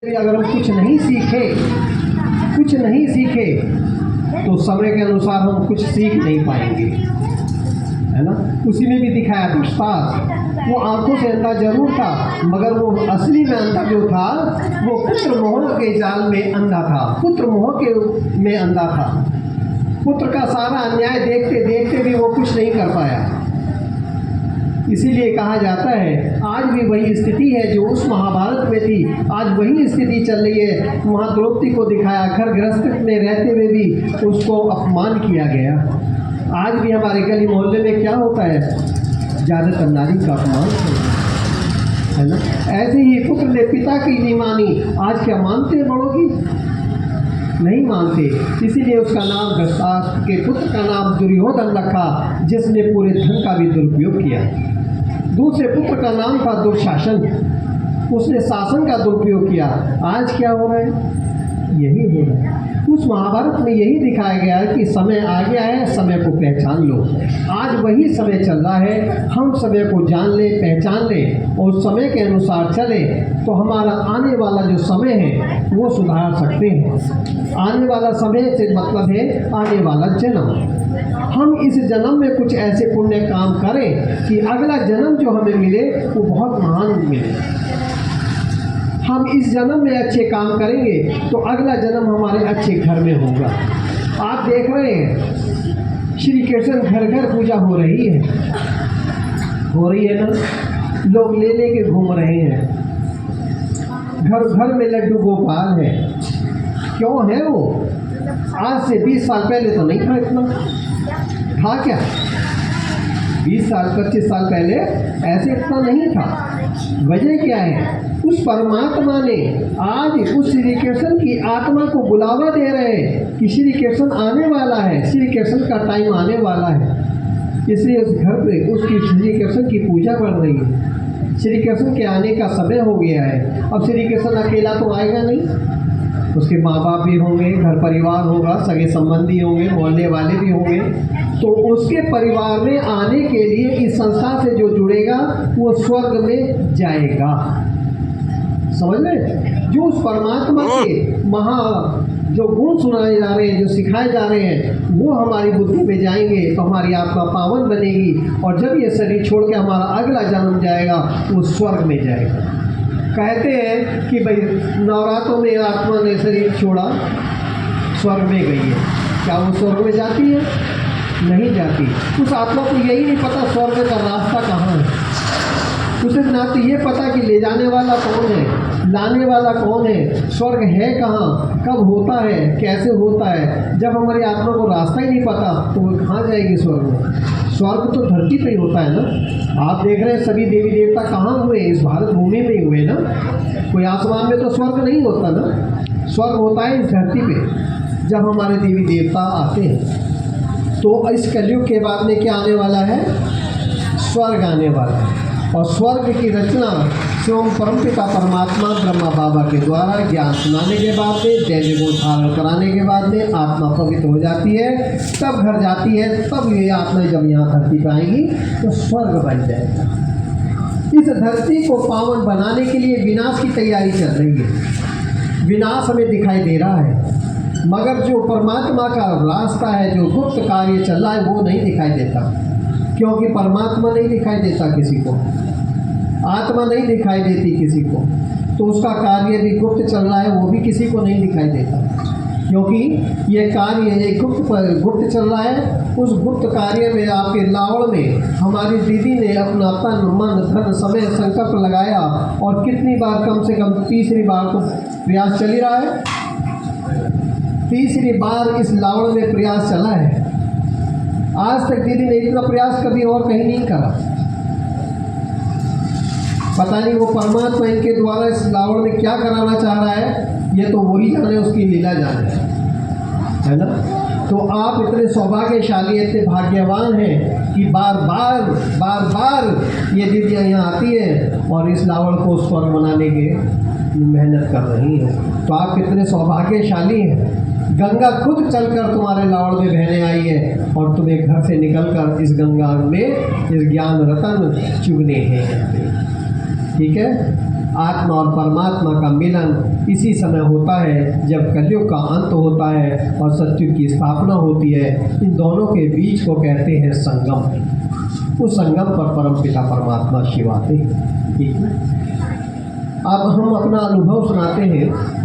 अगर हम कुछ नहीं सीखे तो समय के अनुसार हम कुछ सीख नहीं पाएंगे, है ना। उसी में भी दिखाया दृष्टांत, वो आंखों से अंधा जरूर था मगर वो असली में अंधा जो था वो पुत्र मोह के जाल में अंधा था, पुत्र मोह के में अंधा था। पुत्र का सारा अन्याय देखते देखते भी वो कुछ नहीं कर पाया। इसीलिए कहा जाता है आज भी वही स्थिति है जो उस महाभारत में थी, आज वही स्थिति चल रही है। वहाँ द्रौपदी को दिखाया, घर गृहस्थ में रहते हुए भी उसको अपमान किया गया। आज भी हमारे गली मोहल्ले में क्या होता है, ज़्यादातर नारी का अपमान है ना। ऐसे ही पुत्र ने पिता की नहीं मानी, आज क्या मानते हैं बड़ों की? नहीं मानते। इसीलिए उसका नाम धृतराष्ट्र के पुत्र का नाम दुर्योधन रखा, जिसने पूरे धन का भी दुरुपयोग किया। दूसरे पुत्र का नाम था दुशासन, उसने शासन का दुरुपयोग किया। आज क्या हो रहा है? यही हो रहा है। उस महाभारत में यही दिखाया गया है कि समय आ गया है, समय को पहचान लो। आज वही समय चल रहा है, हम समय को जान ले, पहचान ले और समय के अनुसार चले तो हमारा आने वाला जो समय है वो सुधार सकते हैं। आने वाला समय से मतलब है आने वाला जन्म। हम इस जन्म में कुछ ऐसे पुण्य काम करें कि अगला जन्म जो हमें मिले वो बहुत महान मिले। हम इस जन्म में अच्छे काम करेंगे तो अगला जन्म हमारे अच्छे घर में होगा। आप देख रहे हैं श्री कृष्ण घर घर पूजा हो रही है ना। लोग ले लेके घूम रहे हैं, घर घर में लड्डू गोपाल है। क्यों है वो? आज से 20 साल पहले तो नहीं था इतना, था क्या? 20 साल 25 साल पहले ऐसे इतना नहीं था। वजह क्या है? उस परमात्मा ने आज उस श्री कृष्ण की आत्मा को बुलावा दे रहे हैं कि श्री कृष्ण आने वाला है, श्री कृष्ण का टाइम आने वाला है। इसलिए उस घर पे उसकी श्री कृष्ण की पूजा बढ़ रही है। श्री कृष्ण के आने का समय हो गया है। अब श्री कृष्ण अकेला तो आएगा नहीं, उसके माँ बाप भी होंगे, घर परिवार होगा, सगे संबंधी होंगे, मोहल्ले वाले भी होंगे। तो उसके परिवार में आने के लिए इस संसार से जो जुड़ेगा वो स्वर्ग में जाएगा। समझ रहे? जो उस परमात्मा के जो गुण सुनाए जा रहे हैं, जो सिखाए जा रहे हैं, वो हमारी बुद्धि में जाएंगे तो हमारी आत्मा पावन बनेगी। और जब ये शरीर छोड़ के हमारा अगला जन्म जाएगा वो स्वर्ग में जाएगा। कहते हैं कि भाई नवरात्रों में आत्मा ने शरीर छोड़ा, स्वर्ग में गई है। क्या वो स्वर्ग में जाती है? नहीं जाती। उस आत्मा को यही नहीं पता स्वर्ग का रास्ता कहाँ है। उसे ना तो ये पता कि ले जाने वाला कौन है, लाने वाला कौन है, स्वर्ग है कहाँ, कब होता है, कैसे होता है। जब हमारी आत्मा को रास्ता ही नहीं पता तो वो कहाँ जाएगी स्वर्ग में? स्वर्ग तो धरती पे ही होता है ना। आप देख रहे हैं सभी देवी देवता कहाँ हुए? इस भारत भूमि में ही हुए ना। कोई आसमान में तो स्वर्ग नहीं होता ना। स्वर्ग होता है इस धरती पे जब हमारे देवी देवता आते हैं। तो इस कलयुग के बाद में क्या आने वाला है? स्वर्ग आने वाला है। और स्वर्ग की रचना स्वयं परमपिता परमात्मा ब्रह्मा बाबा के द्वारा ज्ञान सुनाने के बाद में, दैव को धारण कराने के बाद में आत्मा पवित्र हो जाती है, तब घर जाती है। तब ये आत्मा जब यहाँ धरती पर आएगी तो स्वर्ग बन जाएगा। इस धरती को पावन बनाने के लिए विनाश की तैयारी चल रही है। विनाश हमें दिखाई दे रहा है मगर जो परमात्मा का रास्ता है, जो गुप्त कार्य चल रहा है वो नहीं दिखाई देता। क्योंकि परमात्मा नहीं दिखाई देता किसी को, आत्मा नहीं दिखाई देती किसी को, तो उसका कार्य भी गुप्त चल रहा है, वो भी किसी को नहीं दिखाई देता। क्योंकि ये कार्य ये गुप्त चल रहा है। उस गुप्त कार्य में आपके लावड़ में हमारी दीदी ने अपना तन मन धन समय संकल्प लगाया और कितनी बार, कम से कम तीसरी बार तो प्रयास चल ही रहा है। तीसरी बार इस लावड़ में प्रयास चला है। आज तक दीदी ने इतना प्रयास कभी और कहीं नहीं करा। पता नहीं वो परमात्मा इनके द्वारा इस लावड़ में क्या कराना चाह रहा है, ये तो वही जाने, उसकी लीला जाने, है ना। तो आप इतने सौभाग्यशाली, इतने भाग्यवान हैं कि बार बार ये दीदियाँ यहाँ आती हैं और इस लावड़ को स्वर्ग बनाने के मेहनत कर रही हैं। तो आप कितने सौभाग्यशाली हैं। गंगा खुद चलकर तुम्हारे लावड़ में बहने आई है और तुम्हें घर से निकलकर इस गंगा में इस ज्ञान रतन चुगने हैं। ठीक है। आत्मा और परमात्मा का मिलन इसी समय होता है जब कलयुग का अंत होता है और सत्युग की स्थापना होती है। इन दोनों के बीच को कहते हैं संगम। उस संगम पर परमपिता परमात्मा शिव आते हैं। ठीक है, अब हम अपना अनुभव सुनाते हैं